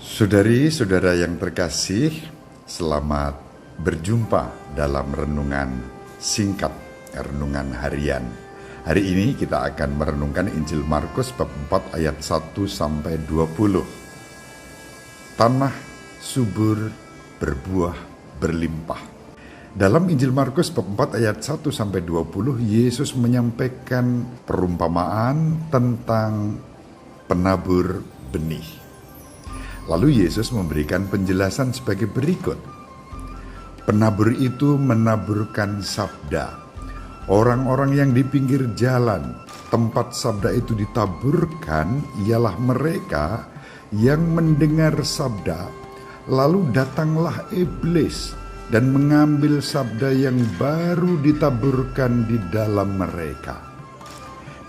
Saudari-saudara yang terkasih, selamat berjumpa dalam renungan singkat, renungan harian. Hari ini kita akan merenungkan Injil Markus bab 4 ayat 1-20. Tanah subur berbuah berlimpah. Dalam Injil Markus bab 4 ayat 1-20, Yesus menyampaikan perumpamaan tentang penabur benih. Lalu Yesus memberikan penjelasan sebagai berikut. Penabur itu menaburkan sabda. Orang-orang yang di pinggir jalan, tempat sabda itu ditaburkan, ialah mereka yang mendengar sabda, lalu datanglah iblis dan mengambil sabda yang baru ditaburkan di dalam mereka.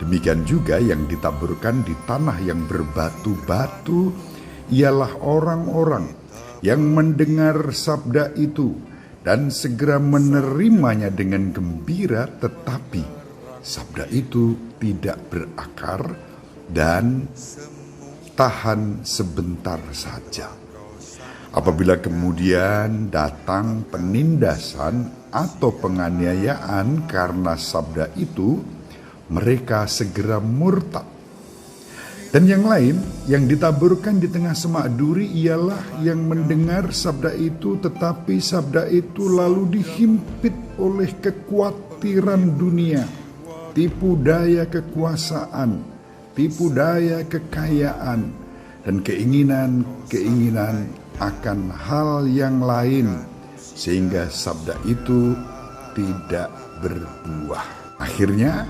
Demikian juga yang ditaburkan di tanah yang berbatu-batu, ialah orang-orang yang mendengar sabda itu dan segera menerimanya dengan gembira, tetapi sabda itu tidak berakar dan tahan sebentar saja. Apabila kemudian datang penindasan atau penganiayaan karena sabda itu, mereka segera murtad. Dan yang lain yang ditaburkan di tengah semak duri ialah yang mendengar sabda itu, tetapi sabda itu lalu dihimpit oleh kekhawatiran dunia, tipu daya kekuasaan, tipu daya kekayaan, dan keinginan-keinginan akan hal yang lain, sehingga sabda itu tidak berbuah. Akhirnya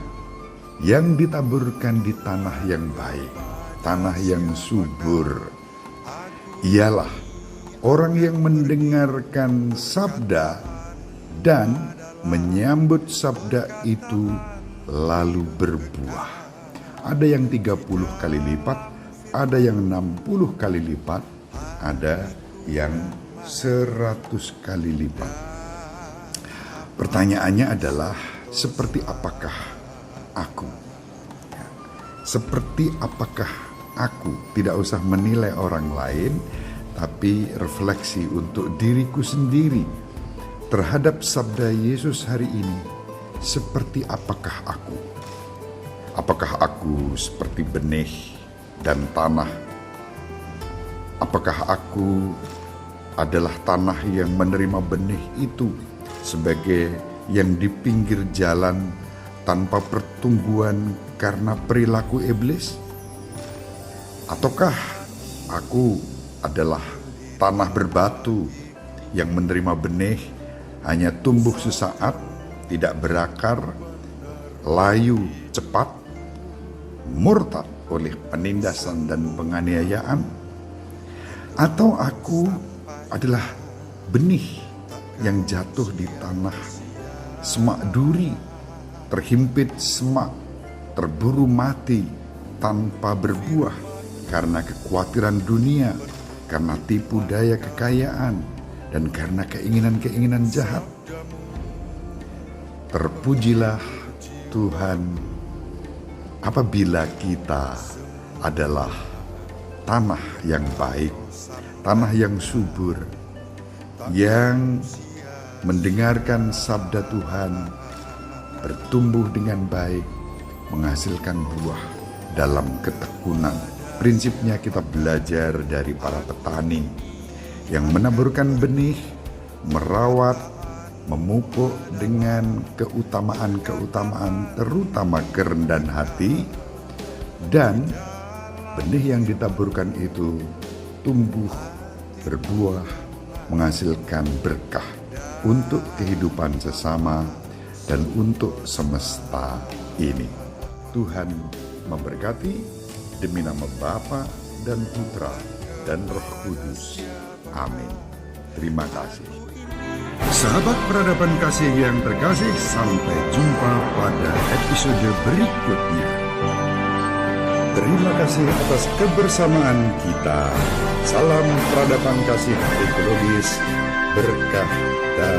yang ditaburkan di tanah yang baik, tanah yang subur, ialah orang yang mendengarkan sabda dan menyambut sabda itu lalu berbuah. Ada yang 30 kali lipat, ada yang 60 kali lipat, ada yang 100 kali lipat. Pertanyaannya adalah, seperti apakah aku? Seperti apakah aku? Tidak usah menilai orang lain, tapi refleksi untuk diriku sendiri terhadap sabda Yesus hari ini. Seperti apakah aku? Apakah aku seperti benih dan tanah? Apakah aku adalah tanah yang menerima benih itu sebagai yang di pinggir jalan tanpa pertumbuhan karena perilaku iblis? Ataukah aku adalah tanah berbatu yang menerima benih, hanya tumbuh sesaat, tidak berakar, layu cepat, murtad oleh penindasan dan penganiayaan? Atau aku adalah benih yang jatuh di tanah semak duri, terhimpit semak, terburu mati tanpa berbuah karena kekhawatiran dunia, karena tipu daya kekayaan, dan karena keinginan-keinginan jahat? Terpujilah Tuhan apabila kita adalah tanah yang baik, tanah yang subur, yang mendengarkan sabda Tuhan, bertumbuh dengan baik, menghasilkan buah dalam ketekunan. Prinsipnya kita belajar dari para petani yang menaburkan benih, merawat, memupuk dengan keutamaan-keutamaan, terutama kerendahan hati, dan benih yang ditaburkan itu tumbuh, berbuah, menghasilkan berkah untuk kehidupan sesama dan untuk semesta ini. Tuhan memberkati, demi nama Bapa dan Putra dan Roh Kudus. Amin. Terima kasih. Sahabat peradaban kasih yang terkasih, sampai jumpa pada episode berikutnya. Terima kasih atas kebersamaan kita. Salam peradaban kasih ekologis, berkah dan